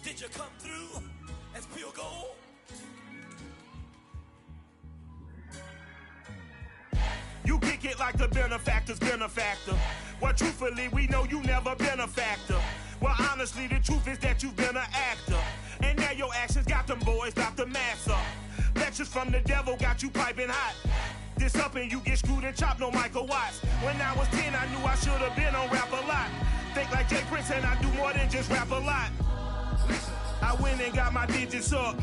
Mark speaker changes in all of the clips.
Speaker 1: Did you come through as pure gold?
Speaker 2: You kick it like the benefactor's benefactor. Well, truthfully, we know you never been a factor. Well, honestly, the truth is that you've been an actor. And now your actions got them boys dropped the mask up. Lectures from the devil got you piping hot. This up and you get screwed and chopped, no Michael Watts. When I was 10, I knew I should have been on rap a lot. Think like Jay Prince and I do more than just rap a lot. I went and got my digits up.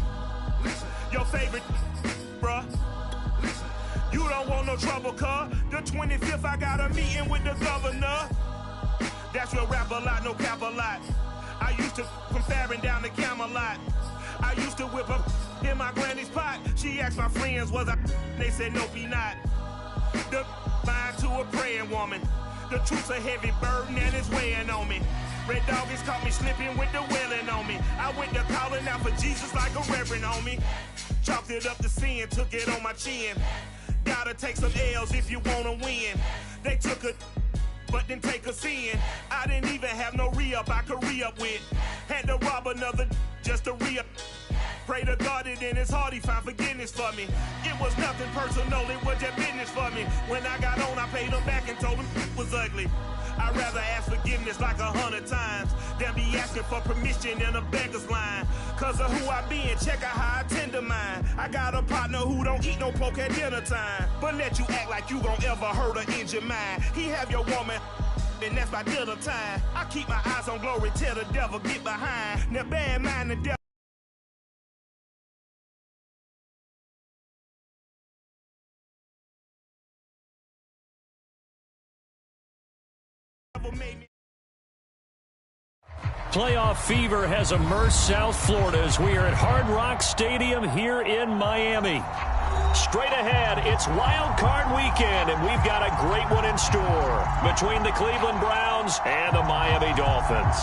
Speaker 2: Your favorite, bruh. You don't want no trouble, cuz. The 25th, I got a meeting with the governor. That's real rap a lot, no cap a lot. I used to from Farron down to Camelot. I used to whip up in my granny's pot. She asked my friends, was I? They said, nope, he not. The line to a praying woman. The truth's a heavy burden and it's weighing on me. Red Doggies caught me slipping with the wailing on me. I went to calling out for Jesus like a reverend on me. Chalked it up to sin, took it on my chin. Gotta take some L's if you wanna win. They took a but didn't take a sin. I didn't even have no re-up I could re-up with. Had to rob another just to re-up. Pray to God that in his heart he found forgiveness for me. It was nothing personal, it was just business for me. When I got on, I paid him back and told him it was ugly. I'd rather ask forgiveness like 100 times than be asking for permission in a beggar's line. Cause of who I be and check out how I tend to mine. I got a partner who don't eat no pork at dinner time, but let you act like you gon' ever hurt or injure mine. He have your woman and that's by dinner time. I keep my eyes on glory till the devil get behind. Now bear in mind the devil made me.
Speaker 3: Playoff fever has immersed South Florida as we are at Hard Rock Stadium here in Miami. Straight ahead, it's Wild Card Weekend, and we've got a great one in store between the Cleveland Browns and the Miami Dolphins.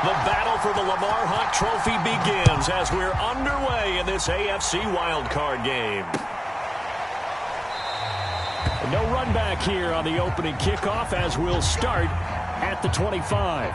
Speaker 3: The battle for the Lamar Hunt Trophy begins as we're underway in this AFC wildcard game. No run back here on the opening kickoff as we'll start at the 25.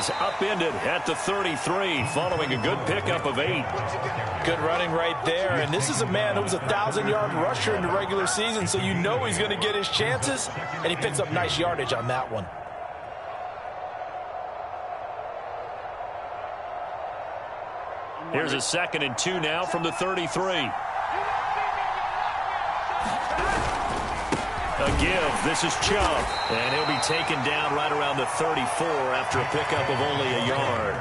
Speaker 3: He's upended at the 33 following a good pickup of 8.
Speaker 4: Good running right there. And this is a man who was a 1,000-yard rusher in the regular season, so you know he's going to get his chances. And he picks up nice yardage on that one.
Speaker 3: Here's a 2nd and 2 now from the 33. A give. This is Chubb. And he'll be taken down right around the 34 after a pickup of only a yard.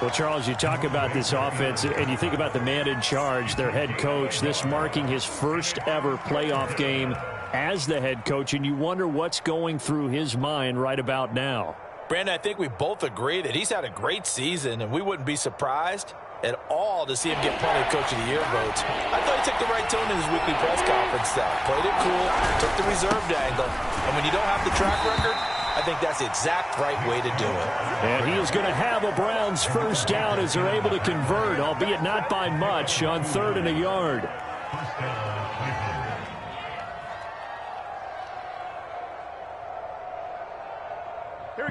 Speaker 5: Well, Charles, you talk about this offense, and you think about the man in charge, their head coach, this marking his first ever playoff game as the head coach, and you wonder what's going through his mind right about now.
Speaker 4: Brandon, I think we both agree that he's had a great season, and we wouldn't be surprised at all to see him get plenty of Coach of the Year votes. I thought he took the right tone in his weekly press conference, though. Played it cool, took the reserved angle, and when you don't have the track record, I think that's the exact right way to do it.
Speaker 3: And he is going to have a Browns first down as they're able to convert, albeit not by much, on 3rd and a yard.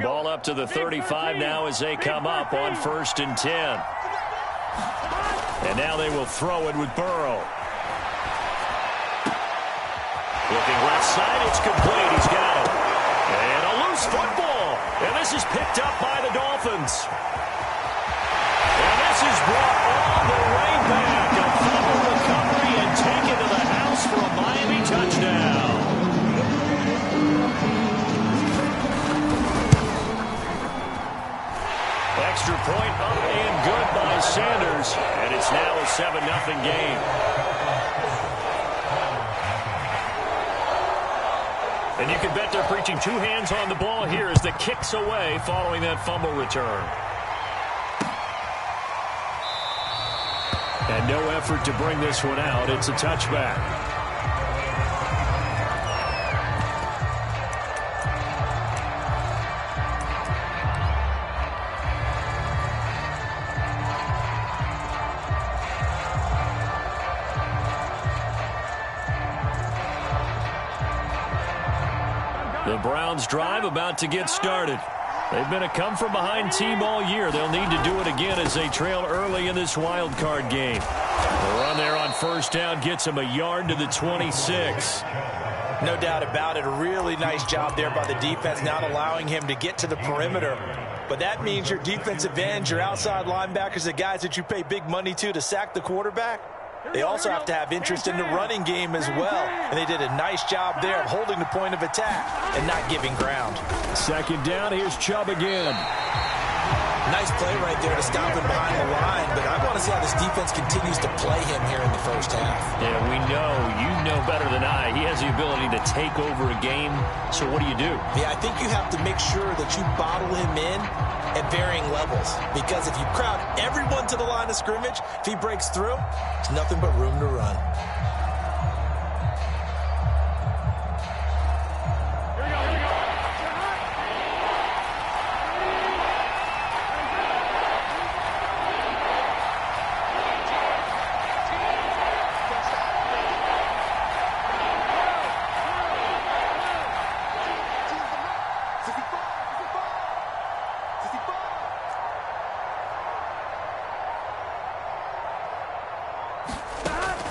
Speaker 3: Ball up to the 35 now as they come up on 1st and 10. And now they will throw it with Burrow. Looking left side, it's complete. He's got it. And a loose football. And this is picked up by the Dolphins. And this is brought all the way back. A fumble recovery and taken to the house for a Miami touchdown. Extra point up and good by Sanders. And it's now a 7-0 game. And you can bet they're preaching 2 hands on the ball here as the kick's away following that fumble return. And no effort to bring this one out. It's a touchback. The Browns drive about to get started. They've been a come-from-behind team all year. They'll need to do it again as they trail early in this wild card game. The run there on first down gets him a yard to the 26.
Speaker 4: No doubt about it. A really nice job there by the defense, not allowing him to get to the perimeter. But that means your defensive ends, your outside linebackers, the guys that you pay big money to sack the quarterback, they also have to have interest in the running game as well. And they did a nice job there of holding the point of attack and not giving ground.
Speaker 3: 2nd down, here's Chubb again.
Speaker 4: Nice play right there to stop him behind the line, but I want to see how this defense continues to play him here in the first half.
Speaker 3: Yeah, we know. You know better than I. He has the ability to take over a game. So what do?
Speaker 4: Yeah, I think you have to make sure that you bottle him in at varying levels, because if you crowd everyone to the line of scrimmage, if he breaks through, there's nothing but room to run.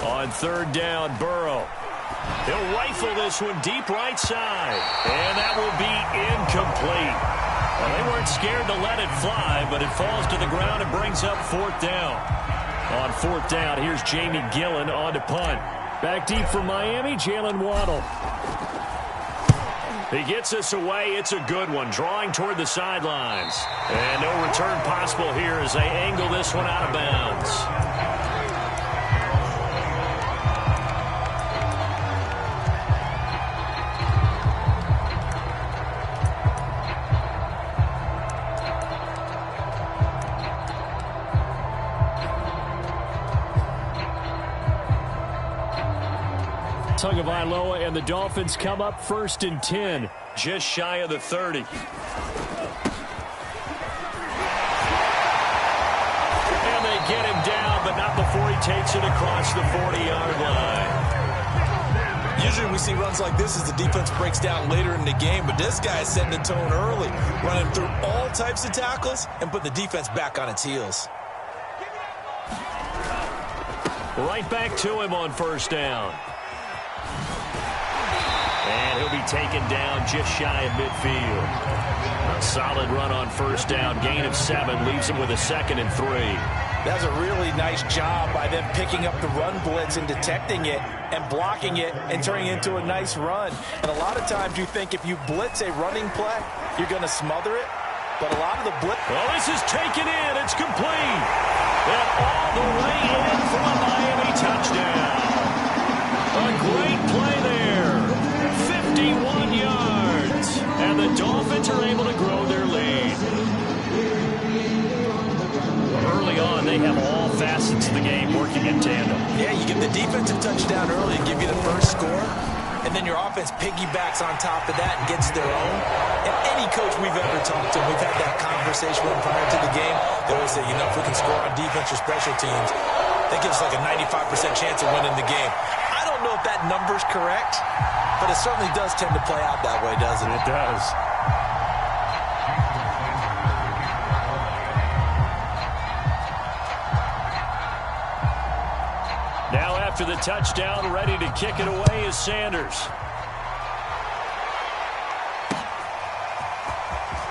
Speaker 3: On 3rd down, Burrow. He'll rifle this one deep right side. And that will be incomplete. Well, they weren't scared to let it fly, but it falls to the ground and brings up 4th down. On 4th down, here's Jamie Gillen on to punt. Back deep for Miami, Jalen Waddle. He gets us away. It's a good one, drawing toward the sidelines. And no return possible here as they angle this one out of bounds. Tagovailoa and the Dolphins come up 1st and 10, just shy of the 30. And they get him down, but not before he takes it across the 40-yard line.
Speaker 4: Usually we see runs like this as the defense breaks down later in the game, but this guy is setting the tone early, running through all types of tackles and put the defense back on its heels.
Speaker 3: Right back to him on 1st down. And he'll be taken down just shy of midfield. A solid run on 1st down. Gain of 7 leaves him with a 2nd and 3.
Speaker 4: That's a really nice job by them picking up the run blitz and detecting it and blocking it and turning it into a nice run. And a lot of times you think if you blitz a running play, you're going to smother it. But a lot of the blitz...
Speaker 3: Well, this is taken in. It's complete. And all the way in for a Miami touchdown. A great play there. 51 yards. And the Dolphins are able to grow their lead. Early on, they have all facets of the game working in tandem.
Speaker 4: Yeah, you get the defensive touchdown early and give you the first score. and then your offense piggybacks on top of that and gets their own. And any coach we've ever talked to, we've had that conversation with prior to the game, they always say, if we can score on defense or special teams, that gives us like a 95% chance of winning the game. I don't know if that number's correct, but it certainly does tend to play out that way, doesn't it?
Speaker 5: It does. Now after the touchdown, ready to kick it away is Sanders.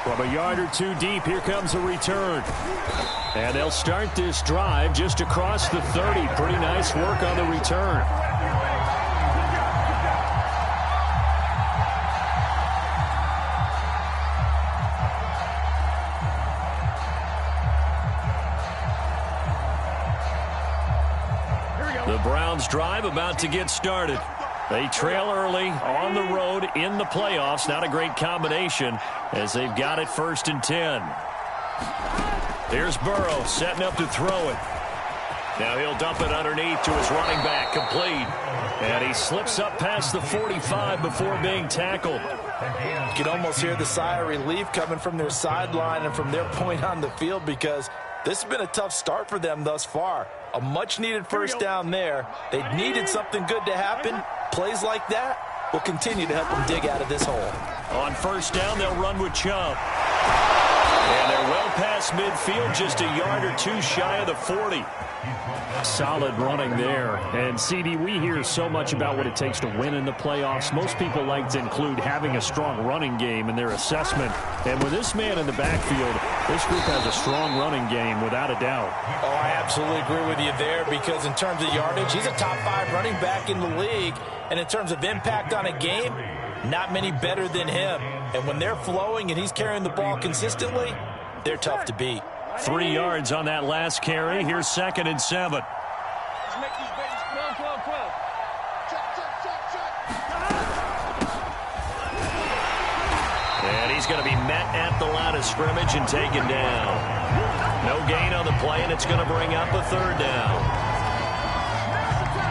Speaker 5: From a yard or two deep, here comes a return. And they'll start this drive just across the 30. Pretty nice work on the return. The Browns drive about to get started. They trail early on the road in the playoffs. Not a great combination as they've got it 1st and 10. Here's Burrow setting up to throw it. Now he'll dump it underneath to his running back, complete. And he slips up past the 45 before being tackled.
Speaker 4: You can almost hear the sigh of relief coming from their sideline and from their point on the field, because this has been a tough start for them thus far. A much-needed first down there. They needed something good to happen. Plays like that will continue to help them dig out of this hole.
Speaker 5: On 1st down, they'll run with Chubb. And they're well past midfield, just a yard or two shy of the 40. Solid running there. And, CD, we hear so much about what it takes to win in the playoffs. Most people like to include having a strong running game in their assessment. And with this man in the backfield, this group has a strong running game without a doubt.
Speaker 4: Oh, I absolutely agree with you there, because in terms of yardage, he's a top 5 running back in the league. And in terms of impact on a game, not many better than him. And when they're flowing and he's carrying the ball consistently, they're tough to beat.
Speaker 5: 3 yards on that last carry. Here's 2nd and 7. And he's going to be met at the line of scrimmage and taken down. No gain on the play, and it's going to bring up a 3rd down.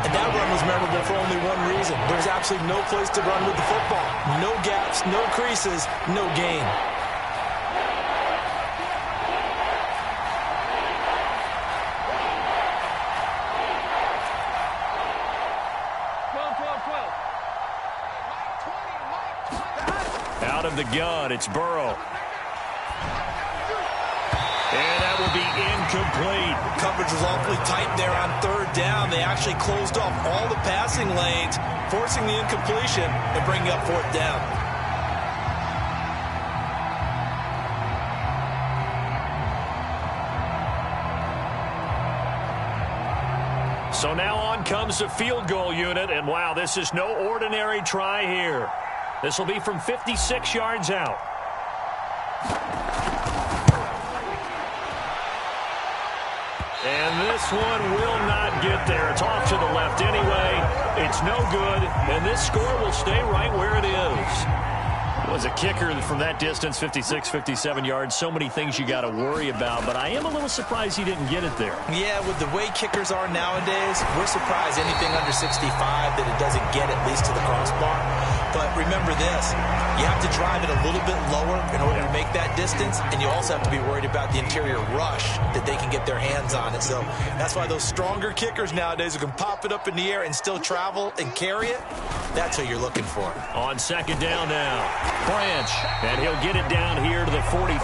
Speaker 4: And that run was memorable for only one reason. There's absolutely no place to run with the football. No gaps, no creases, no gain.
Speaker 5: Out of the gun, it's Burrow. And that will be incomplete.
Speaker 4: Coverage was awfully tight there on 3rd down. They actually closed off all the passing lanes, forcing the incompletion and bringing up 4th down.
Speaker 5: So now on comes the field goal unit, and wow, this is no ordinary try here. This will be from 56 yards out. And this one will not get there. It's off to the left anyway. It's no good, and this score will stay right where it is. Was a kicker from that distance, 56, 57 yards. So many things you got to worry about, but I am a little surprised he didn't get it there.
Speaker 4: Yeah, with the way kickers are nowadays, we're surprised anything under 65 that it doesn't get at least to the crossbar. But remember this, you have to drive it a little bit lower in order to make that distance, and you also have to be worried about the interior rush that they can get their hands on it. So that's why those stronger kickers nowadays who can pop it up in the air and still travel and carry it, that's who you're looking for.
Speaker 5: On 2nd down now, Branch, and he'll get it down here to the 43.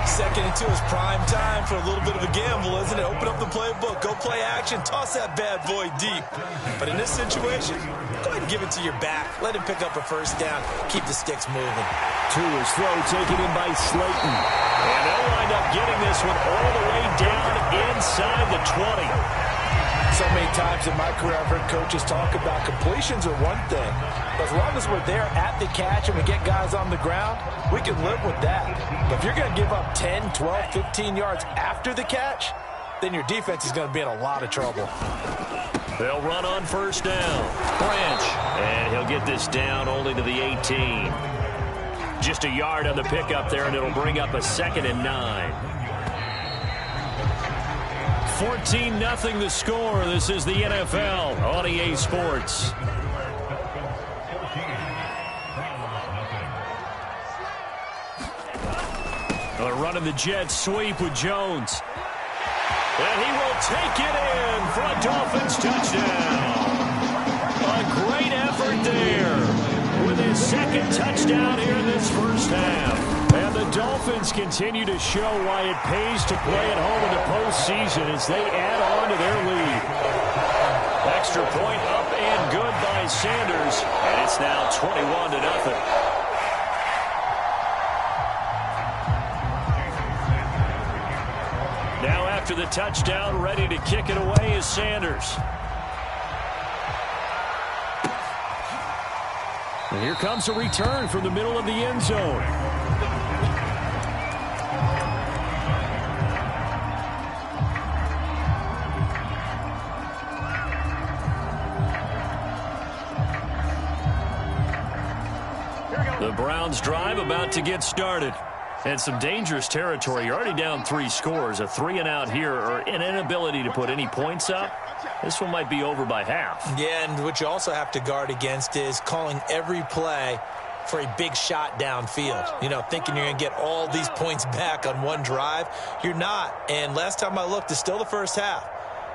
Speaker 4: 2nd and 2 is prime time for a little bit of a gamble, isn't it? Open up the playbook, go play action, toss that bad boy deep. But in this situation, go ahead and give it to your back. Let him pick up a 1st down. Keep the sticks moving.
Speaker 5: To his throw, taken in by Slayton. And they'll wind up getting this one all the way down inside the 20.
Speaker 4: So many times in my career, I've heard coaches talk about completions are one thing. But as long as we're there at the catch and we get guys on the ground, we can live with that. But if you're going to give up 10, 12, 15 yards after the catch, then your defense is going to be in a lot of trouble.
Speaker 5: They'll run on 1st down. Branch. And he'll get this down only to the 18. Just a yard on the pickup there, and it'll bring up a 2nd and 9. 14-0 the score. This is the NFL on EA Sports. running the jet sweep with Jones. And he will take it in for a Dolphins touchdown. A great effort there with his second touchdown here in this first half. And the Dolphins continue to show why it pays to play at home in the postseason as they add on to their lead. Extra point up and good by Sanders. And it's now 21-0. Now after the touchdown, ready to kick it away is Sanders. And here comes a return from the middle of the end zone. The Browns drive about to get started. And some dangerous territory. You're already down 3 scores. A 3-and-out here or an inability to put any points up. This one might be over by half.
Speaker 4: Yeah, and what you also have to guard against is calling every play for a big shot downfield. You know, thinking you're going to get all these points back on one drive. You're not. And last time I looked, it's still the first half.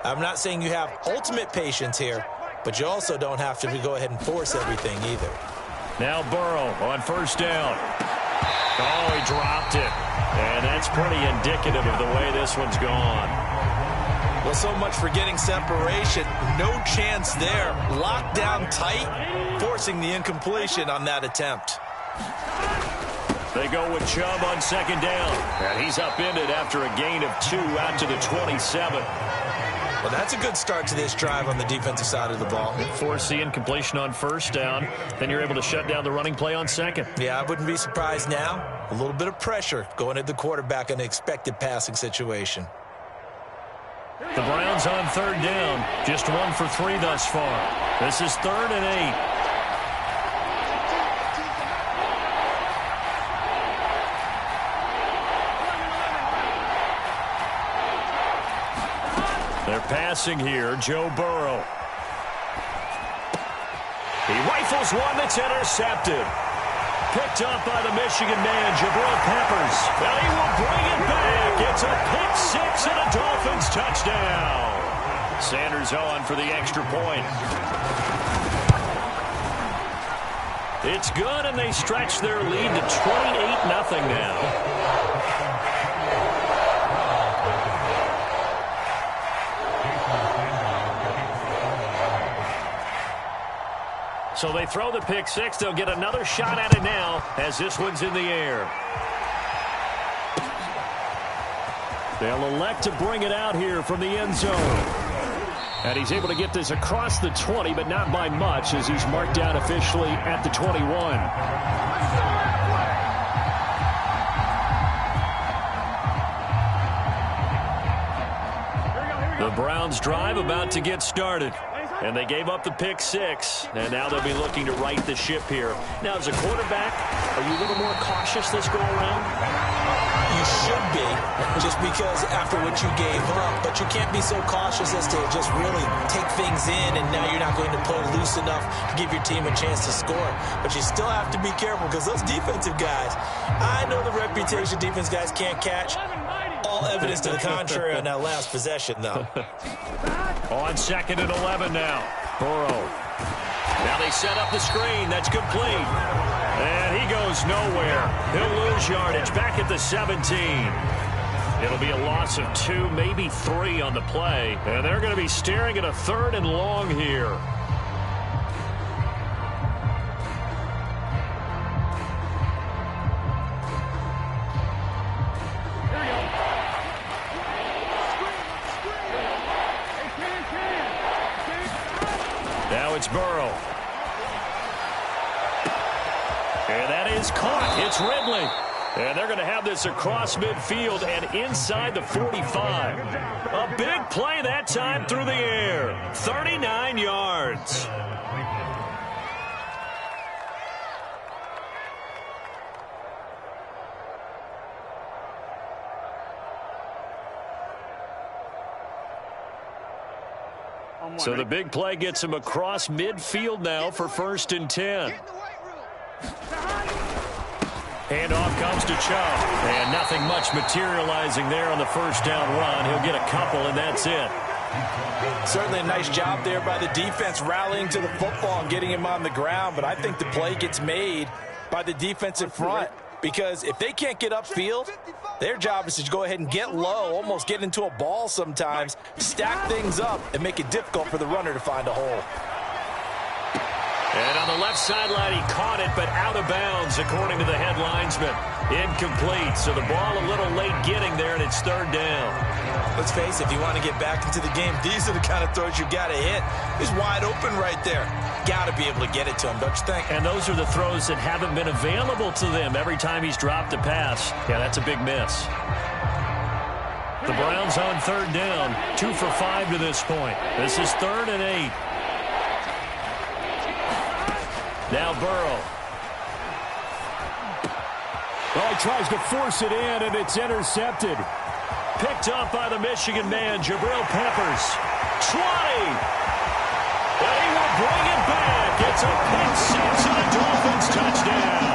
Speaker 4: I'm not saying you have ultimate patience here, but you also don't have to go ahead and force everything either.
Speaker 5: Now Burrow on first down. Oh, he dropped it. And that's pretty indicative of the way this one's gone.
Speaker 4: Well, so much for getting separation. No chance there. Locked down tight, forcing the incompletion on that attempt.
Speaker 5: They go with Chubb on second down. And he's upended after a gain of 2 out to the 27.
Speaker 4: Well, that's a good start to this drive on the defensive side of the ball.
Speaker 5: Force the incompletion on first down. Then you're able to shut down the running play on second.
Speaker 4: Yeah, I wouldn't be surprised now. A little bit of pressure going at the quarterback in an expected passing situation.
Speaker 5: The Browns on third down. Just 1 for 3 thus far. This is 3rd and 8. They're passing here, Joe Burrow. He rifles one that's intercepted. Picked up by the Michigan man, Jabril Peppers. And he will bring it back. It's a pick 6 and a Dolphins touchdown. Sanders on for the extra point. It's good, and they stretch their lead to 28-0 now. So they throw the pick 6. They'll get another shot at it now as this one's in the air. They'll elect to bring it out here from the end zone. And he's able to get this across the 20, but not by much as he's marked down officially at the 21. The Browns drive about to get started. And they gave up the pick 6, and now they'll be looking to right the ship here. Now, as a quarterback, are you a little more cautious this go around?
Speaker 4: You should be, just because after what you gave up. But you can't be so cautious as to just really take things in, and now you're not going to play loose enough to give your team a chance to score. But you still have to be careful because those defensive guys, I know the reputation defense guys can't catch. All evidence to the contrary on that last possession, though.
Speaker 5: On 2nd and 11 now. Burrow. Now they set up the screen. That's complete. And he goes nowhere. He'll lose yardage back at the 17. It'll be a loss of 2, maybe 3 on the play. And they're going to be staring at a 3rd and long here. Now it's Burrow. And that is caught. It's Ridley. And they're going to have this across midfield and inside the 45. A big play that time through the air. 39 yards. So the big play gets him across midfield now for 1st and 10.
Speaker 3: Handoff comes to Chubb. And nothing much materializing there on the first down run. He'll get a couple, and that's it.
Speaker 4: Certainly a nice job there by the defense rallying to the football and getting him on the ground. But I think the play gets made by the defensive front. Because if they can't get upfield, their job is to go ahead and get low, almost get into a ball sometimes, stack things up, and make it difficult for the runner to find a hole.
Speaker 3: And on the left sideline, he caught it, but out of bounds, according to the head linesman. Incomplete, so the ball a little late getting there, and it's third down.
Speaker 4: Let's face it, if you want to get back into the game, these are the kind of throws you got to hit. He's wide open right there. Got to be able to get it to him, don't you think?
Speaker 3: And those are the throws that haven't been available to them every time he's dropped a pass. Yeah, that's a big miss. The Browns on third down, 2 for 5 to this point. This is 3rd and 8. Now Burrow.
Speaker 5: Well, he tries to force it in, and it's intercepted.
Speaker 3: Picked up by the Michigan man, Jabril Peppers. 20! And he will bring it back. It's a pick 6 and a Dolphins touchdown.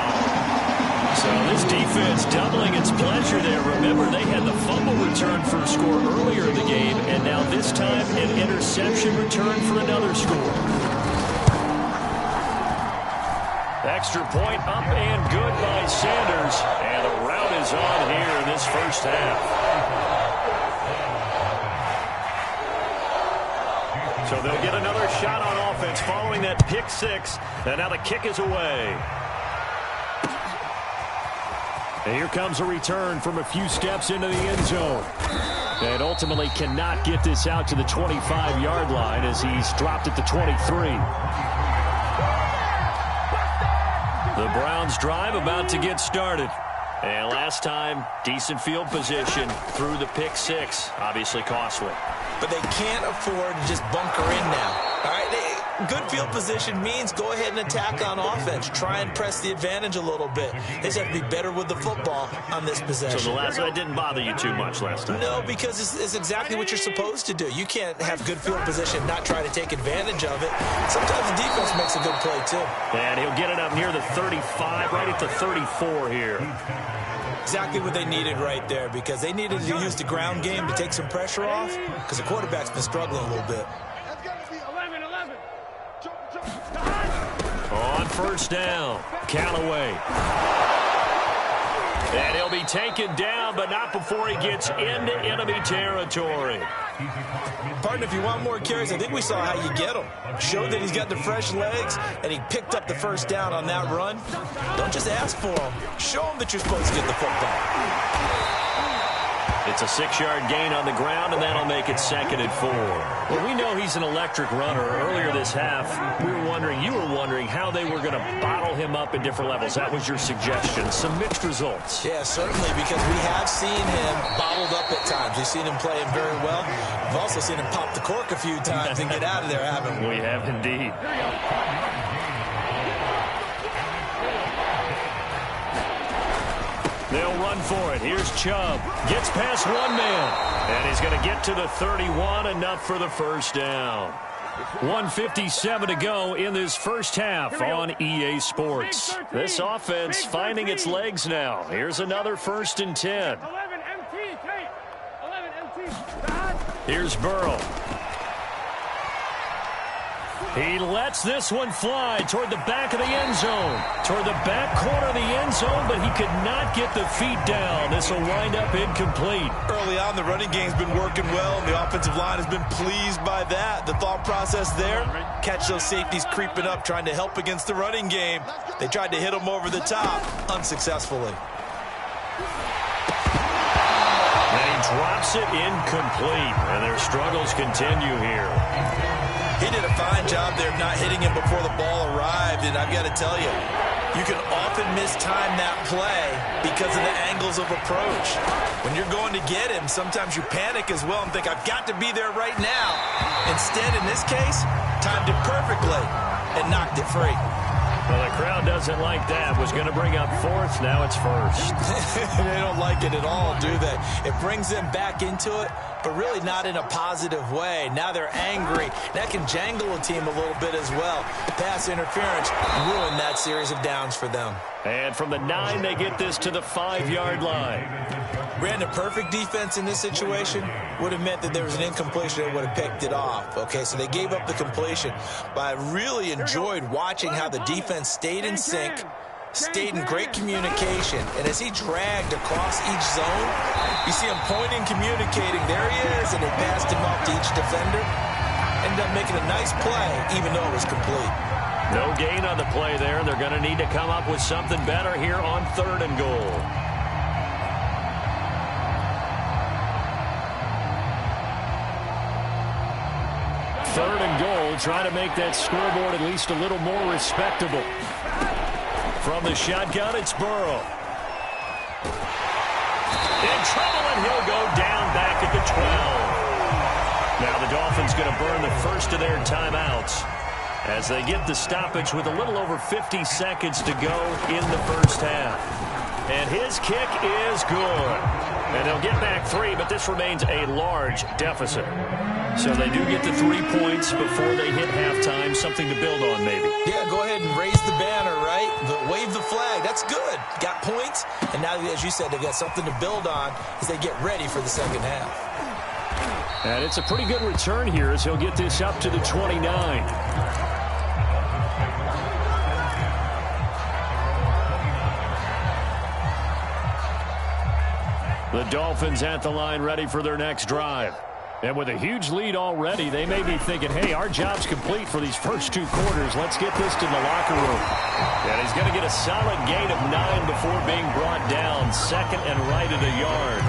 Speaker 3: So this defense doubling its pleasure there. Remember, they had the fumble return for a score earlier in the game, and now this time an interception return for another score. Extra point up and good by Sanders. And the rout is on here in this first half. So they'll get another shot on offense following that pick 6. And now the kick is away. And here comes a return from a few steps into the end zone. And ultimately cannot get this out to the 25-yard line as he's dropped at the 23. The Browns drive about to get started. And last time, decent field position through the pick 6. Obviously costly.
Speaker 4: But they can't afford to just bunker in now. All right, good field position means go ahead and attack on offense. Try and press the advantage a little bit. They just have to be better with the football on this possession.
Speaker 3: So that didn't bother you too much last time?
Speaker 4: No, because it's exactly what you're supposed to do. You can't have good field position, not try to take advantage of it. Sometimes the defense makes a good play, too.
Speaker 3: And he'll get it up near the 35, right at the 34 here.
Speaker 4: Exactly what they needed right there, because they needed to use the ground game to take some pressure off, because the quarterback's been struggling a little bit.
Speaker 3: On first down, Callaway. And he'll be taken down, but not before he gets into enemy territory.
Speaker 4: Partner, if you want more carries, I think we saw how you get him. Showed that he's got the fresh legs, and he picked up the first down on that run. Don't just ask for him. Show him that you're supposed to get the football.
Speaker 3: It's a 6-yard gain on the ground, and that'll make it 2nd and 4. Well, we know he's an electric runner. Earlier this half, you were wondering how they were going to bottle him up at different levels. That was your suggestion. Some mixed results.
Speaker 4: Yeah, certainly, because we have seen him bottled up at times. We've seen him playing very well. We've also seen him pop the cork a few times and get out of there, haven't we?
Speaker 3: We have indeed. They'll run for it. Here's Chubb. Gets past one man. And he's going to get to the 31, enough for the first down. 1:57 to go in this first half on EA Sports. This offense finding its legs now. Here's another 1st and 10. Here's Burrow. He lets this one fly toward the back of the end zone. Toward the back corner of the end zone, but he could not get the feet down. This will wind up incomplete.
Speaker 4: Early on, the running game's been working well, and the offensive line has been pleased by that. The thought process there, catch those safeties creeping up, trying to help against the running game. They tried to hit him over the top, unsuccessfully.
Speaker 3: And he drops it incomplete, and their struggles continue here.
Speaker 4: He did a fine job there of not hitting him before the ball arrived, and I've got to tell you, you can often mistime that play because of the angles of approach. When you're going to get him, sometimes you panic as well and think, I've got to be there right now. Instead, in this case, timed it perfectly and knocked it free.
Speaker 5: Well, the crowd doesn't like that. Was going to bring up fourth. Now it's first.
Speaker 4: They don't like it at all, do they? It brings them back into it, but really not in a positive way. Now they're angry. That can jangle a team a little bit as well. Pass interference ruined that series of downs for them.
Speaker 5: And from the 9, they get this to the 5-yard line.
Speaker 4: Brandon, perfect defense in this situation would have meant that there was an incompletion that would have picked it off. Okay, so they gave up the completion. But I really enjoyed watching how the defense stayed in sync, stayed in great communication. And as he dragged across each zone, you see him pointing, communicating. There he is, and they passed him off to each defender. Ended up making a nice play, even though it was complete.
Speaker 5: No gain on the play there. They're going to need to come up with something better here on 3rd and goal. Third and goal, trying to make that scoreboard at least a little more respectable. From the shotgun, it's Burrow. In trouble, and he'll go down back at the 12. Now the Dolphins going to burn the first of their timeouts as they get the stoppage with a little over 50 seconds to go in the first half. And his kick is good. And they'll get back 3, but this remains a large deficit. So they do get the 3 points before they hit halftime. Something to build on, maybe.
Speaker 4: Yeah, go ahead and raise the banner, right? Wave the flag. That's good. Got points. And now, as you said, they've got something to build on as they get ready for the second half.
Speaker 5: And it's a pretty good return here as he'll get this up to the 29. The Dolphins at the line ready for their next drive. And with a huge lead already, they may be thinking, hey, our job's complete for these first 2 quarters. Let's get this to the locker room. And he's going to get a solid gain of 9 before being brought down. Second and right at a yard.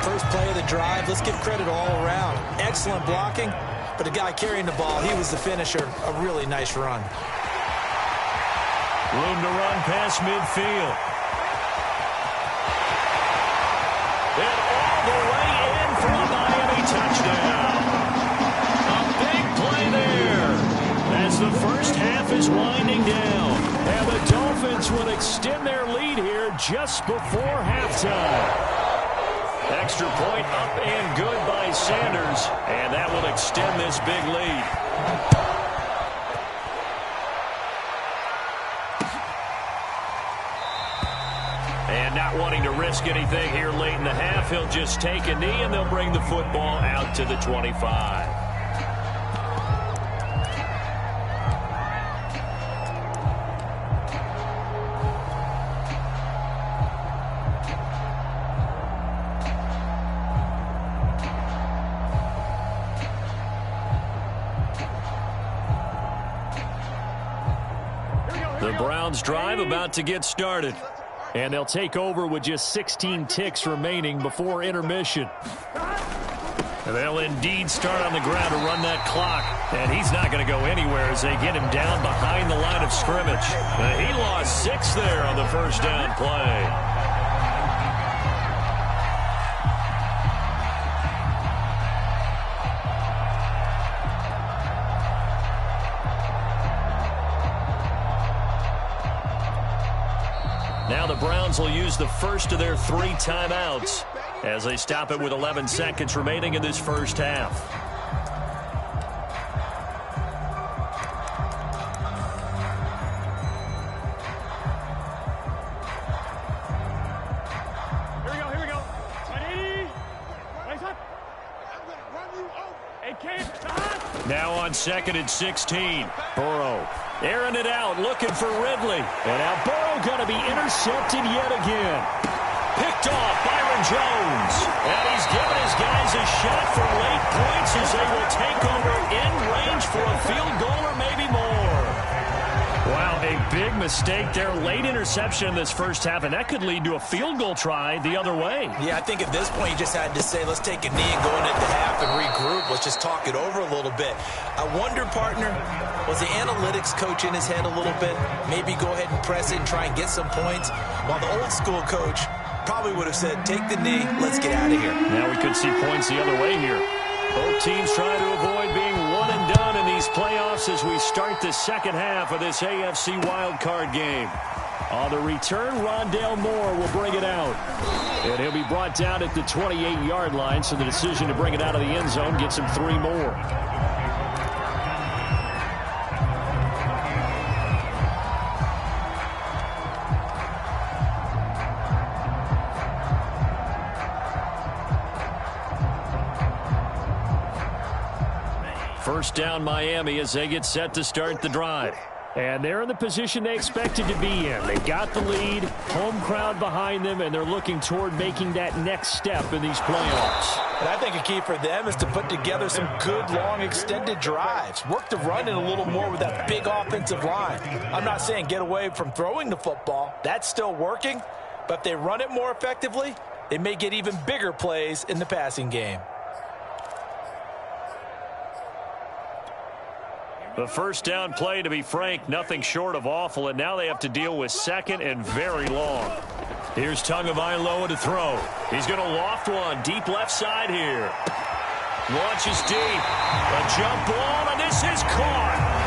Speaker 4: First play of the drive, let's give credit all around. Excellent blocking, but the guy carrying the ball, he was the finisher. A really nice run.
Speaker 5: Room to run past midfield. And all the way in for a Miami touchdown. A big play there as the first half is winding down. And the Dolphins will extend their lead here just before halftime. Extra point up and good by Sanders, and that will extend this big lead. And not wanting to risk anything here late in the half, he'll just take a knee, and they'll bring the football out to the 25. The Browns drive about to get started. And they'll take over with just 16 ticks remaining before intermission. And they'll indeed start on the ground to run that clock. And he's not going to go anywhere as they get him down behind the line of scrimmage. He lost 6 there on the first down play. Now the Browns will use the first of their 3 timeouts as they stop it with 11 seconds remaining in this first half.
Speaker 6: Here we go. 180. Raise up. I'm going to run you over.
Speaker 5: Now on 2nd and 16. Burrow airing it out, looking for Ridley. And now Burrow going to be intercepted yet again. Picked off Byron Jones. And he's giving his guys a shot for late points as they will take over in range for a field goal or maybe more. Wow, a big mistake there. Late interception in this first half, and that could lead to a field goal try the other way.
Speaker 4: Yeah, I think at this point you just had to say, let's take a knee and go into the half and regroup. Let's just talk it over a little bit. I wonder, partner, was the analytics coach in his head a little bit? Maybe go ahead and press it and try and get some points, while the old school coach probably would have said, take the knee, let's get out of here.
Speaker 5: Now we could see points the other way here.
Speaker 3: Both teams trying to avoid being one and done in these playoffs as we start the second half of this AFC wildcard game. On the return, Rondale Moore will bring it out. And he'll be brought down at the 28-yard line, so the decision to bring it out of the end zone gets him 3 more. First down Miami as they get set to start the drive. And they're in the position they expected to be in. They've got the lead, home crowd behind them, and they're looking toward making that next step in these playoffs.
Speaker 4: And I think a key for them is to put together some good, long, extended drives. Work the run in a little more with that big offensive line. I'm not saying get away from throwing the football. That's still working. But if they run it more effectively, they may get even bigger plays in the passing game.
Speaker 3: The first down play, to be frank, nothing short of awful, and now they have to deal with second and very long. Here's Tagovailoa to throw. He's going to loft one deep left side here. Launches deep. A jump ball, and this is caught.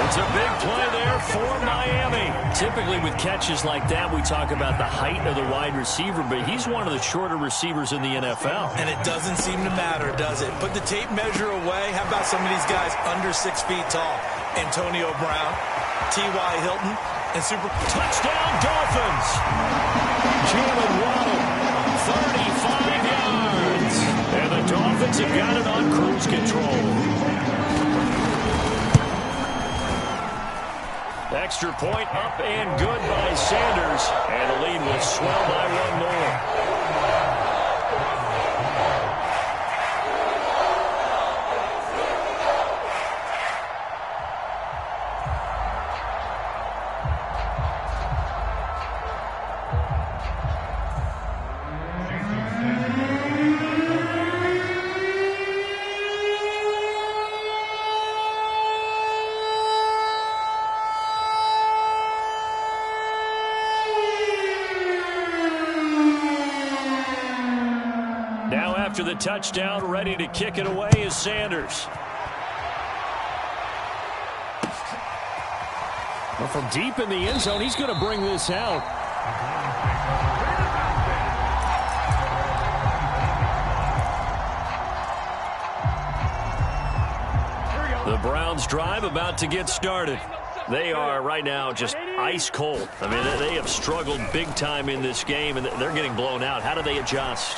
Speaker 3: It's a big play there for Miami. Typically with catches like that, we talk about the height of the wide receiver, but he's one of the shorter receivers in the NFL.
Speaker 4: And it doesn't seem to matter, does it? Put the tape measure away. How about some of these guys under 6 feet tall? Antonio Brown, T.Y. Hilton, and
Speaker 3: Touchdown, Dolphins! Jalen Waddle, 35 yards. And the Dolphins have got it on cruise control. Extra point up and good by Sanders. And the lead will swell by 1 more. After the touchdown, ready to kick it away is Sanders. Well, from deep in the end zone, he's going to bring this out. The Browns drive about to get started. They are right now just ice cold. I mean, they have struggled big time in this game, and they're getting blown out. How do they adjust?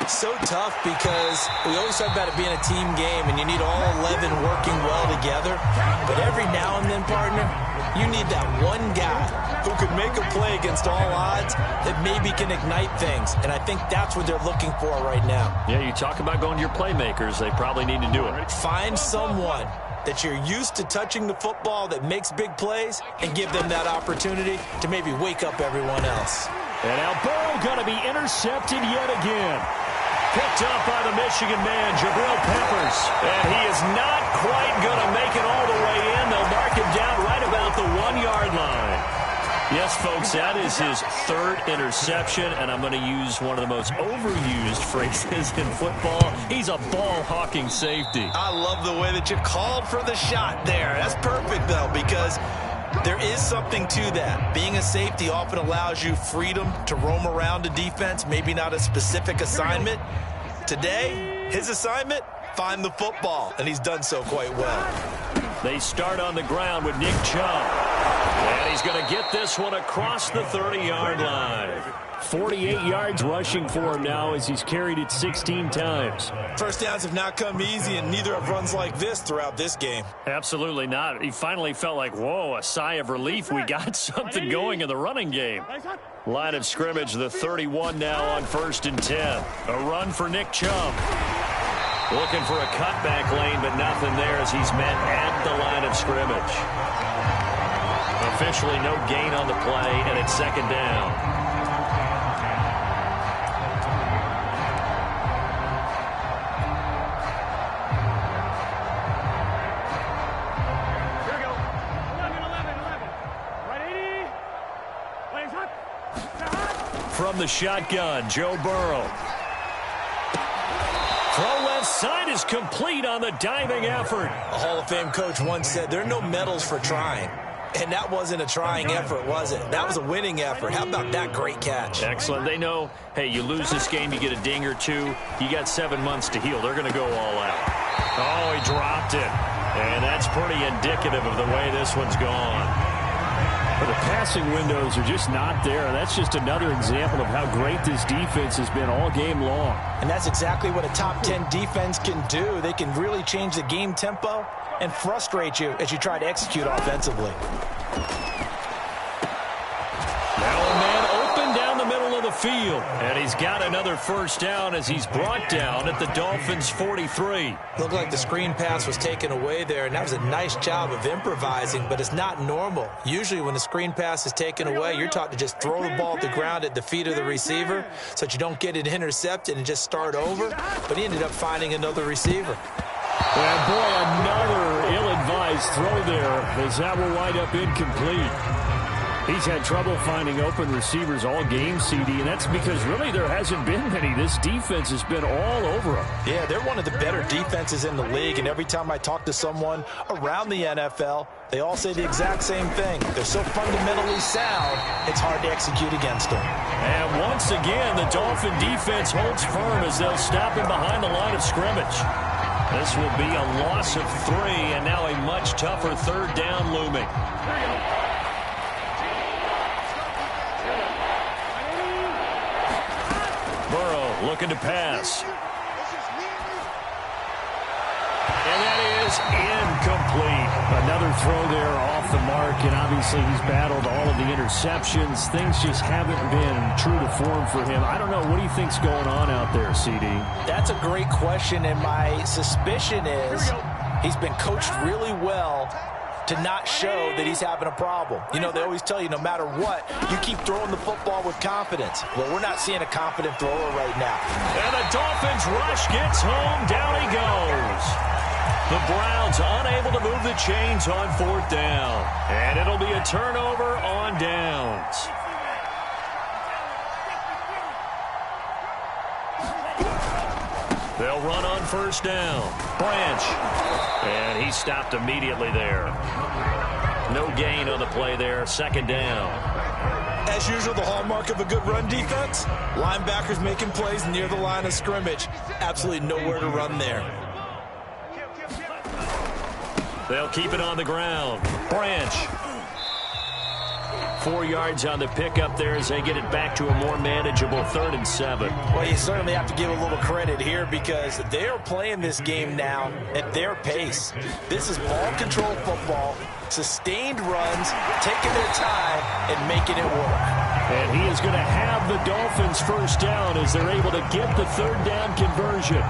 Speaker 4: It's so tough because we always talk about it being a team game and you need all 11 working well together. But every now and then, partner, you need that one guy who can make a play against all odds that maybe can ignite things. And I think that's what they're looking for right now.
Speaker 3: Yeah, you talk about going to your playmakers. They probably need to do it.
Speaker 4: Find someone that you're used to touching the football that makes big plays and give them that opportunity to maybe wake up everyone else.
Speaker 3: And now Burrow going to be intercepted yet again. Picked up by the Michigan man, Jabril Peppers. And he is not quite going to make it all the way in. They'll mark him down right about the 1-yard line. Yes, folks, that is his 3rd interception, and I'm going to use one of the most overused phrases in football. He's a ball-hawking safety.
Speaker 4: I love the way that you called for the shot there. That's perfect, though, because there is something to that. Being a safety often allows you freedom to roam around a defense, maybe not a specific assignment. Today, his assignment, find the football, and he's done so quite well.
Speaker 3: They start on the ground with Nick Chubb. And he's going to get this one across the 30-yard line. 48 yards rushing for him now as he's carried it 16 times.
Speaker 4: First downs have not come easy, and neither have runs like this throughout this game.
Speaker 3: Absolutely not. He finally felt like, whoa, a sigh of relief. We got something going in the running game. Line of scrimmage, the 31 now on 1st and 10. A run for Nick Chubb. Looking for a cutback lane, but nothing there as he's met at the line of scrimmage. Officially no gain on the play, and it's 2nd down. From the shotgun, Joe Burrow. Throw left side is complete on the diving effort.
Speaker 4: A Hall of Fame coach once said there are no medals for trying. And that wasn't a trying effort, was it? That was a winning effort. How about that great catch?
Speaker 3: Excellent. They know, hey, you lose this game, you get a ding or two. You got 7 months to heal. They're going to go all out. Oh, he dropped it. And that's pretty indicative of the way this one's gone. But the passing windows are just not there. That's just another example of how great this defense has been all game long.
Speaker 4: And that's exactly what a top 10 defense can do. They can really change the game tempo and frustrate you as you try to execute offensively.
Speaker 3: Now a man open down the middle of the field. And he's got another first down as he's brought down at the Dolphins' 43.
Speaker 4: Looked like the screen pass was taken away there, and that was a nice job of improvising, but it's not normal. Usually when the screen pass is taken away, you're taught to just throw the ball at the ground at the feet of the receiver so that you don't get it intercepted and just start over. But he ended up finding another receiver.
Speaker 3: And boy, another ill-advised throw there as that will wind up incomplete. He's had trouble finding open receivers all game, CD, and that's because really there hasn't been many. This defense has been all over him.
Speaker 4: Yeah, they're one of the better defenses in the league, and every time I talk to someone around the NFL, they all say the exact same thing. They're so fundamentally sound, it's hard to execute against them.
Speaker 3: And once again, the Dolphin defense holds firm as they'll stop him behind the line of scrimmage. This will be a loss of 3, and now a much tougher third down looming. Burrow looking to pass. And that is incomplete. Another throw there off the mark, and obviously he's battled all of the interceptions. Things just haven't been true to form for him. I don't know. What do you think's going on out there, CD?
Speaker 4: That's a great question, and my suspicion is he's been coached really well to not show that he's having a problem. You know, they always tell you no matter what, you keep throwing the football with confidence. Well, we're not seeing a confident thrower right now.
Speaker 3: And the Dolphins rush gets home. Down he goes. The Browns unable to move the chains on 4th down. And it'll be a turnover on downs. They'll run on 1st down. Branch. And he stopped immediately there. No gain on the play there. 2nd down.
Speaker 4: As usual, the hallmark of a good run defense, linebackers making plays near the line of scrimmage. Absolutely nowhere to run there.
Speaker 3: They'll keep it on the ground. Branch. 4 yards on the pickup there as they get it back to a more manageable 3rd and 7.
Speaker 4: Well, you certainly have to give a little credit here because they are playing this game now at their pace. This is ball control football, sustained runs, taking their time and making it work.
Speaker 3: And he is going to have the Dolphins 1st down as they're able to get the 3rd down conversion.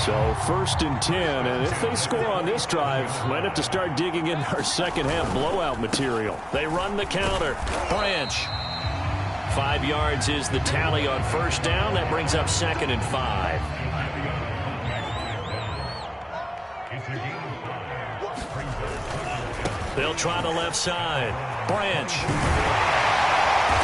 Speaker 3: So 1st and 10, and if they score on this drive, might have to start digging in our second half blowout material. They run the counter. Branch. 5 yards is the tally on 1st down. That brings up 2nd and 5. They'll try the left side. Branch.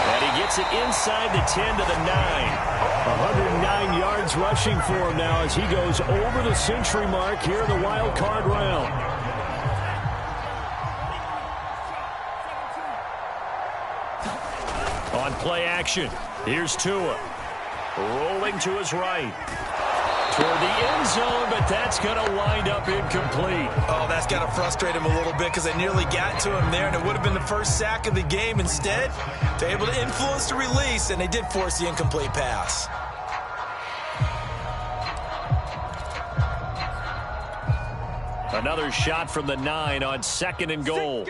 Speaker 3: And he gets it inside the 10 to the 9. 109 yards rushing for him now as he goes over the century mark here in the wild card round. On play action, here's Tua. Rolling to his right. Toward the end zone, but that's going to wind up incomplete.
Speaker 4: Oh, that's got to frustrate him a little bit because they nearly got to him there, and it would have been the first sack of the game. Instead, they're able to influence the release, and they did force the incomplete pass.
Speaker 3: Another shot from the 9 on 2nd and goal.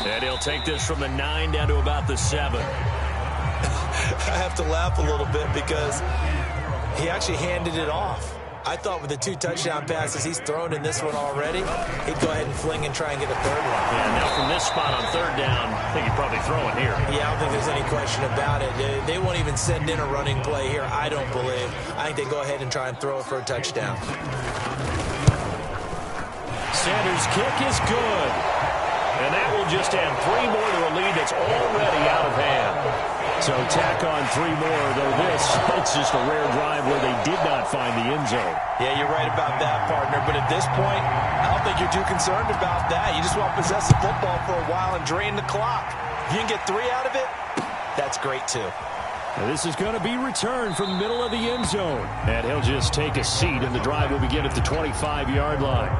Speaker 3: And he'll take this from the 9 down to about the 7.
Speaker 4: I have to laugh a little bit because he actually handed it off. I thought with the 2 touchdown passes he's thrown in this one already, he'd go ahead and fling and try and get a 3rd one.
Speaker 3: Yeah, now from this spot on 3rd down, I think he'd probably throw it here.
Speaker 4: Yeah, I don't think there's any question about it. They won't even send in a running play here, I don't believe. I think they go ahead and try and throw it for a touchdown.
Speaker 3: Sanders' kick is good. And that will just add 3 more to a lead that's already out of hand.
Speaker 5: So tack on 3 more, though it's just a rare drive where they did not find the end zone.
Speaker 4: Yeah, you're right about that, partner. But at this point, I don't think you're too concerned about that. You just want to possess the football for a while and drain the clock. If you can get 3 out of it, that's great, too.
Speaker 5: Now this is going to be returned from the middle of the end zone. And he'll just take a seat, and the drive will begin at the 25-yard line.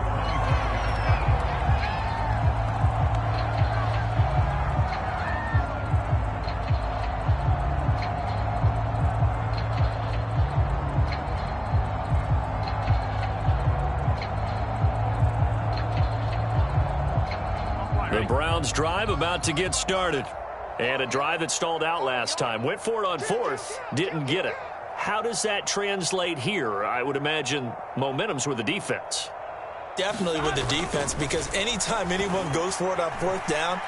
Speaker 5: The Browns drive about to get started. And a drive that stalled out last time. Went for it on 4th, didn't get it. How does that translate here? I would imagine momentum's with the defense.
Speaker 4: Definitely with the defense, because anytime anyone goes for it on 4th down,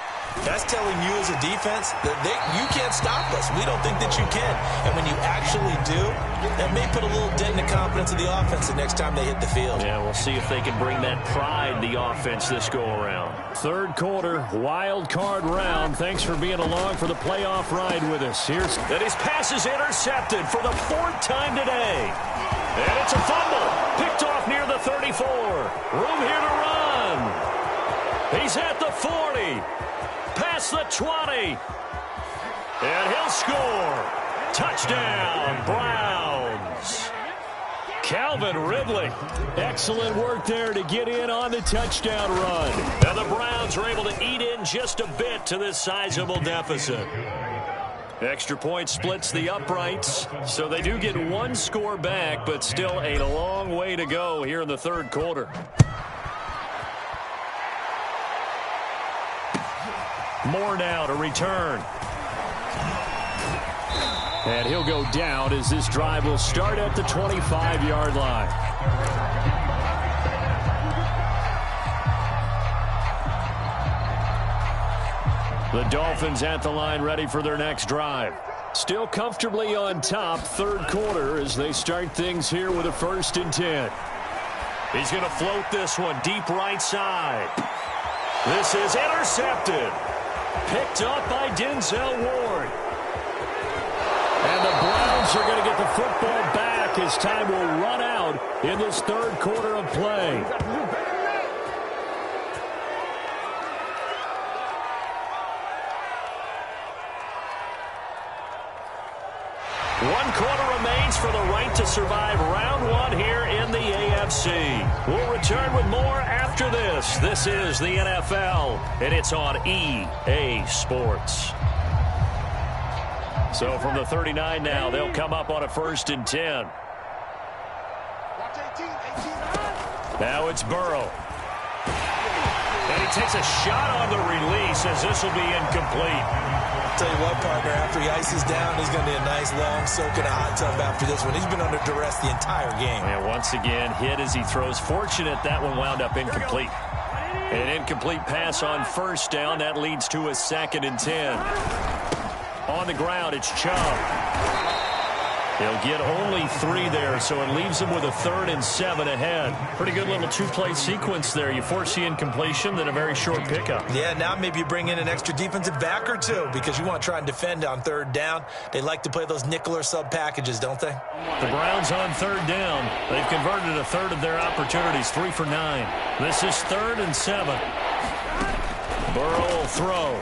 Speaker 4: that's telling you as a defense that you can't stop us. We don't think that you can. And when you actually do, that may put a little dent in the confidence of the offense the next time they hit the field.
Speaker 5: Yeah, we'll see if they can bring that pride the offense this go-around. 3rd quarter, wild card round. Thanks for being along for the playoff ride with us. And his pass is intercepted for the 4th time today. And it's a fumble. Picked off near the 34. Room here to run. He's at the 40. Past the 20. And he'll score. Touchdown, Browns. Calvin Ridley. Excellent work there to get in on the touchdown run. And the Browns are able to eat in just a bit to this sizable deficit. Extra point splits the uprights, so they do get 1 score back, but still a long way to go here in the 3rd quarter. Moore now to return. And he'll go down as this drive will start at the 25-yard line. The Dolphins at the line ready for their next drive. Still comfortably on top, 3rd quarter as they start things here with a 1st and 10. He's going to float this one deep right side. This is intercepted. Picked up by Denzel Ward. And the Browns are going to get the football back as time will run out in this 3rd quarter of play. One quarter remains for the right to survive round 1 here in the AFC. We'll return with more after this. This is the NFL, and it's on EA Sports. So from the 39 now, they'll come up on a 1st and 10. Now it's Burrow. And he takes a shot on the release as this will be incomplete.
Speaker 4: I'll tell you what, partner, after he ices down, he's going to need a nice long soak in a hot tub after this one. He's been under duress the entire game.
Speaker 5: And once again, hit as he throws. Fortunate that one wound up incomplete. An incomplete pass on 1st down. That leads to a 2nd and 10. On the ground, it's Chubb. He'll get only 3 there, so it leaves him with a 3rd and 7 ahead. Pretty good little 2-play sequence there. You force the incompletion, then a very short pickup.
Speaker 4: Yeah, now maybe you bring in an extra defensive back or 2 because you want to try and defend on 3rd down. They like to play those nickel or sub packages, don't they?
Speaker 5: The Browns on 3rd down. They've converted a 1/3 of their opportunities, 3 for 9. This is 3rd and 7. Burrow will throw.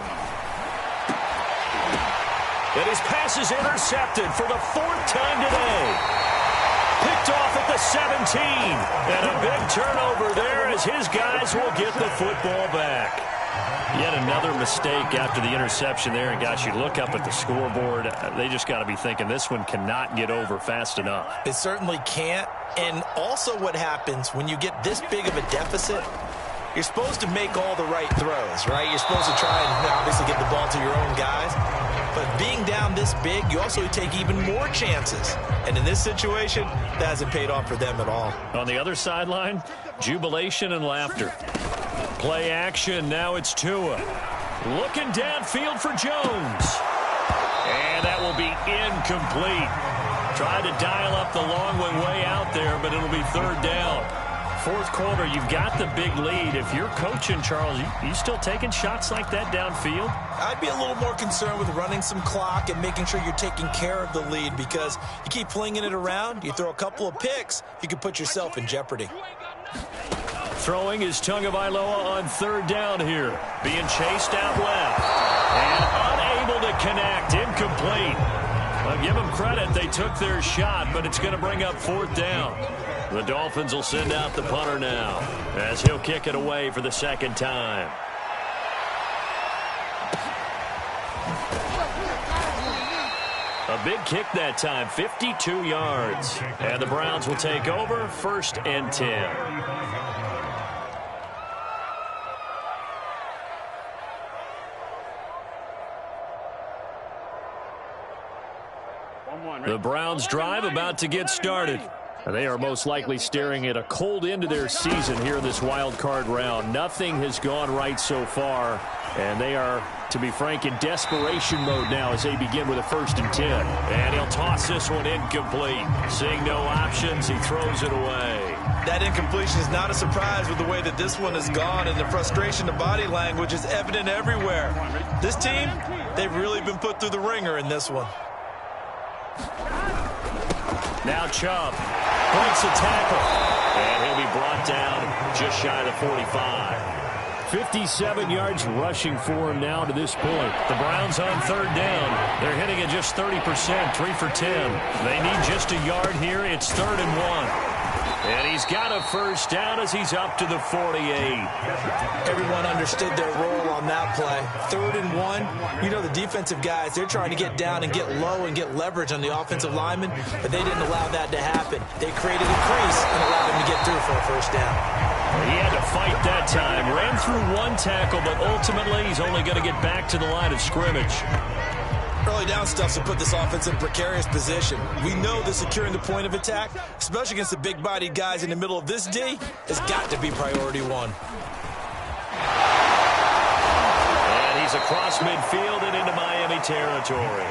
Speaker 5: And his pass is intercepted for the 4th time today. Picked off at the 17. And a big turnover there as his guys will get the football back. Yet another mistake after the interception there. And, gosh, you look up at the scoreboard. They just got to be thinking this one cannot get over fast enough.
Speaker 4: It certainly can't. And also what happens when you get this big of a deficit, you're supposed to make all the right throws, right? You're supposed to try and obviously get the ball to your own guys. But being down this big, you also take even more chances. And in this situation, that hasn't paid off for them at all.
Speaker 5: On the other sideline, jubilation and laughter. Play action. Now it's Tua. Looking downfield for Jones. And that will be incomplete. Tried to dial up the long one way out there, but it'll be 3rd down. fourth quarter, you've got the big lead. If you're coaching, Charles, you still taking shots like that downfield?
Speaker 4: I'd be a little more concerned with running some clock and making sure you're taking care of the lead, because you keep flinging it around, you throw a couple of picks, you can put yourself in jeopardy.
Speaker 5: Throwing is Tagovailoa on third down here. Being chased out left. And unable to connect. Incomplete. I'll give them credit. They took their shot, but it's going to bring up fourth down. The Dolphins will send out the punter now, as he'll kick it away for the second time. A big kick that time, 52 yards. And the Browns will take over, 1st and 10. The Browns drive about to get started. They are most likely staring at a cold end to their season here in this wild card round. Nothing has gone right so far, and they are, to be frank, in desperation mode now as they begin with a 1st and 10. And he'll toss this one incomplete. Seeing no options, he throws it away.
Speaker 4: That incompletion is not a surprise with the way that this one has gone, and the frustration, the body language is evident everywhere. This team, they've really been put through the ringer in this one.
Speaker 5: Now Chubb breaks a tackle, and he'll be brought down just shy of the 45. 57 yards rushing for him now to this point. The Browns on third down. They're hitting at just 30%, 3 for 10. They need just a yard here. It's 3rd and 1. And he's got a first down as he's up to the 48.
Speaker 4: Everyone understood their role on that play. 3rd and 1. You know, the defensive guys, they're trying to get down and get low and get leverage on the offensive linemen, but they didn't allow that to happen. They created a crease and allowed him to get through for a first down.
Speaker 5: He had to fight that time. Ran through one tackle, but ultimately he's only going to get back to the line of scrimmage.
Speaker 4: Early down stuff to put this offense in precarious position. We know that securing the point of attack, especially against the big-bodied guys in the middle of this D, has got to be priority one.
Speaker 5: And he's across midfield and into Miami territory.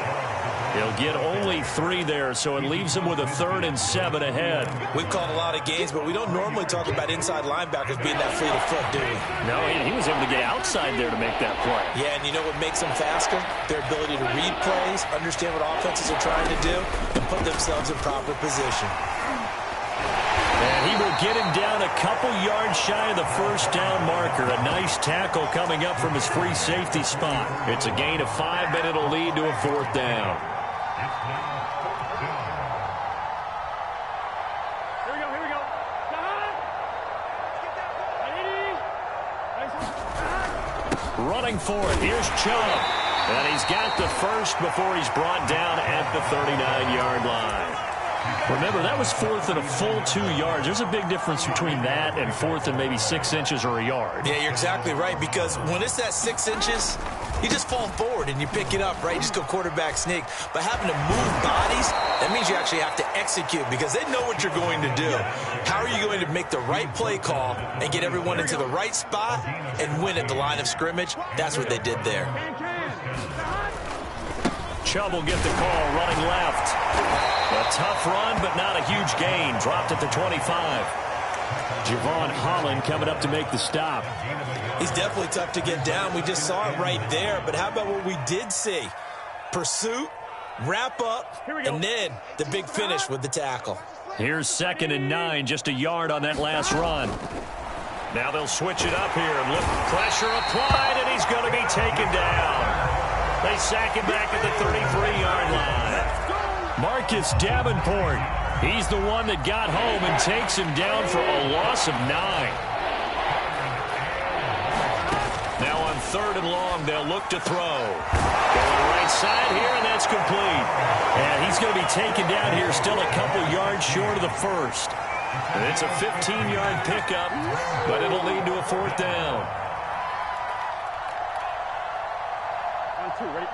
Speaker 5: He'll get only 3 there, so it leaves him with a 3rd and 7 ahead.
Speaker 4: We've called a lot of games, but we don't normally talk about inside linebackers being that fleet of foot, do we?
Speaker 5: No, he was able to get outside there to make that play.
Speaker 4: Yeah, and you know what makes them faster? Their ability to read plays, understand what offenses are trying to do, and put themselves in proper position.
Speaker 5: And he will get him down a couple yards shy of the first down marker. A nice tackle coming up from his free safety spot. It's a gain of 5, but it'll lead to a 4th down.
Speaker 6: Here we go.
Speaker 5: Running for it. Here's Chubb. And he's got the first before he's brought down at the 39-yard line. Remember, that was 4th and a full 2 yards. There's a big difference between that and 4th and maybe 6 inches or a yard.
Speaker 4: Yeah, you're exactly right, because when it's that 6 inches, you just fall forward and you pick it up, right? You just go quarterback sneak. But having to move bodies, that means you actually have to execute, because they know what you're going to do. How are you going to make the right play call and get everyone into the right spot and win at the line of scrimmage? That's what they did there.
Speaker 5: Chubb will get the call, running left. A tough run, but not a huge gain. Dropped at the 25. Javon Holland coming up to make the stop.
Speaker 4: He's definitely tough to get down. We just saw it right there. But how about what we did see? Pursuit, wrap up, and then the big finish with the tackle.
Speaker 5: Here's 2nd and 9, just a yard on that last run. Now they'll switch it up here and look. Pressure applied, and he's going to be taken down. They sack him back at the 33-yard line. Marcus Davenport, he's the one that got home and takes him down for a loss of 9. Now on 3rd and long, they'll look to throw. Going right side here, and that's complete. And he's going to be taken down here, still a couple yards short of the first. And it's a 15-yard pickup, but it'll lead to a 4th down.
Speaker 6: On 2, ready?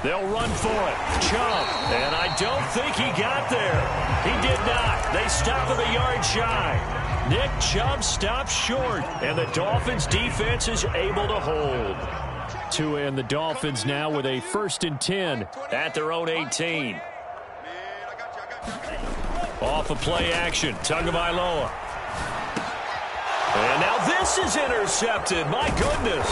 Speaker 5: They'll run for it. Chubb. And I don't think he got there. He did not. They stop him a yard shy. Nick Chubb stops short. And the Dolphins defense is able to hold. And the Dolphins now with a 1st and 10 at their own 18.
Speaker 3: Off of play action, Tagovailoa. And now this is intercepted. My goodness.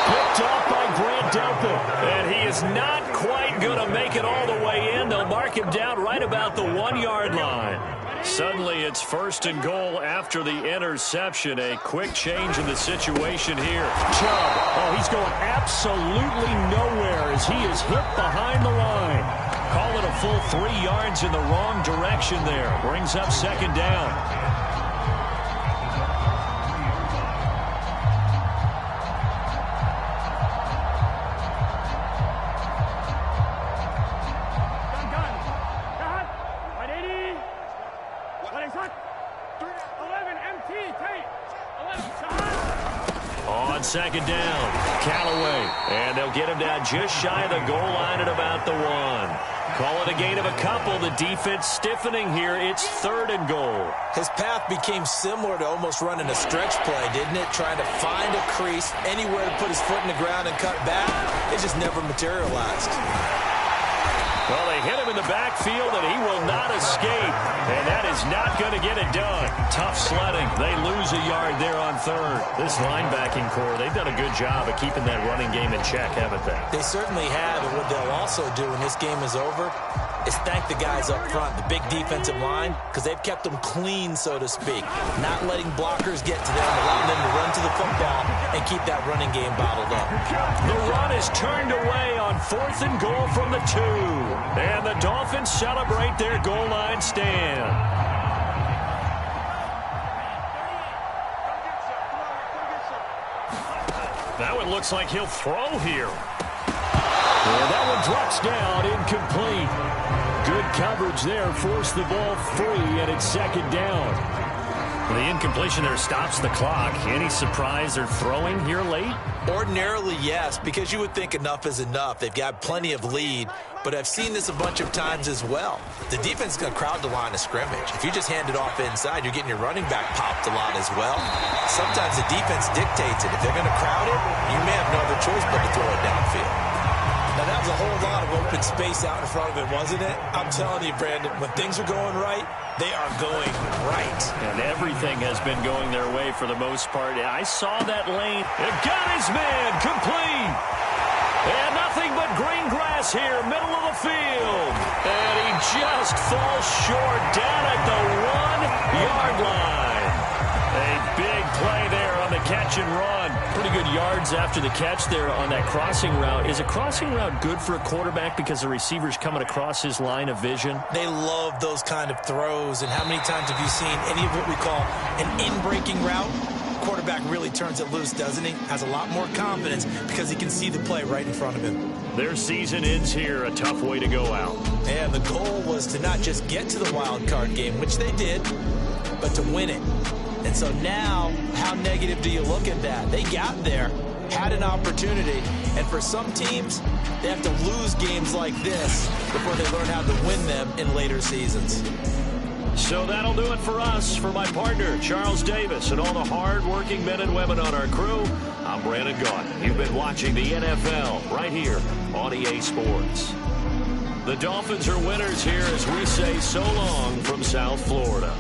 Speaker 3: Picked off by Grant Delpit. And he is not quite going to make it all the way in. They'll mark him down right about the 1-yard line. Suddenly it's 1st and goal after the interception. A quick change in the situation here. Chubb. Oh, he's going absolutely nowhere as he is hit behind the line. Call it a full 3 yards in the wrong direction there. Brings up 2nd down. On 2nd down, Callaway. And they'll get him down just shy of the goal line at about the 1. Call it a gain of a couple. The defense stiffening here. It's 3rd and goal.
Speaker 4: His path became similar to almost running a stretch play, didn't it? Trying to find a crease, anywhere to put his foot in the ground and cut back. It just never materialized.
Speaker 3: Well, they hit him in the backfield, and he will not escape. And that is not going to get it done. Tough sledding. They lose a yard there on 3rd. This linebacking core, they've done a good job of keeping that running game in check, haven't they?
Speaker 4: They certainly have, and what they'll also do when this game is over is thank the guys up front, the big defensive line, because they've kept them clean, so to speak. Not letting blockers get to them, allowing them to run to the football and keep that running game bottled up.
Speaker 3: The run is turned away on 4th and goal from the 2. And the Dolphins celebrate their goal line stand. That one looks like he'll throw here. And that one drops down, incomplete. Good coverage there, forced the ball free, and it's 2nd down. The incompletion there stops the clock. Any surprise they're throwing here late?
Speaker 4: Ordinarily, yes, because you would think enough is enough. They've got plenty of lead, but I've seen this a bunch of times as well. The defense is going to crowd the line of scrimmage. If you just hand it off inside, you're getting your running back popped a lot as well. Sometimes the defense dictates it. If they're going to crowd it, you may have no other choice but to throw it downfield. Now, that was a whole lot of open space out in front of him, wasn't it? I'm telling you, Brandon, when things are going right, they are going right.
Speaker 3: And everything has been going their way for the most part. I saw that lane. It got his man complete. And nothing but green grass here, middle of the field. And he just falls short down at the 1-yard line. A big play there on the catch and run. Pretty good yards after the catch there on that crossing route. Is a crossing route good for a quarterback because the receiver's coming across his line of vision?
Speaker 4: They love those kind of throws. And how many times have you seen any of what we call an in-breaking route? Quarterback really turns it loose, doesn't he? Has a lot more confidence because he can see the play right in front of him.
Speaker 3: Their season ends here. A tough way to go out.
Speaker 4: And the goal was to not just get to the wild card game, which they did, but to win it. And so now, how negative do you look at that? They got there, had an opportunity, and for some teams, they have to lose games like this before they learn how to win them in later seasons.
Speaker 3: So that'll do it for us. For my partner, Charles Davis, and all the hard-working men and women on our crew, I'm Brandon Gaudin. You've been watching the NFL right here on EA Sports. The Dolphins are winners here as we say so long from South Florida.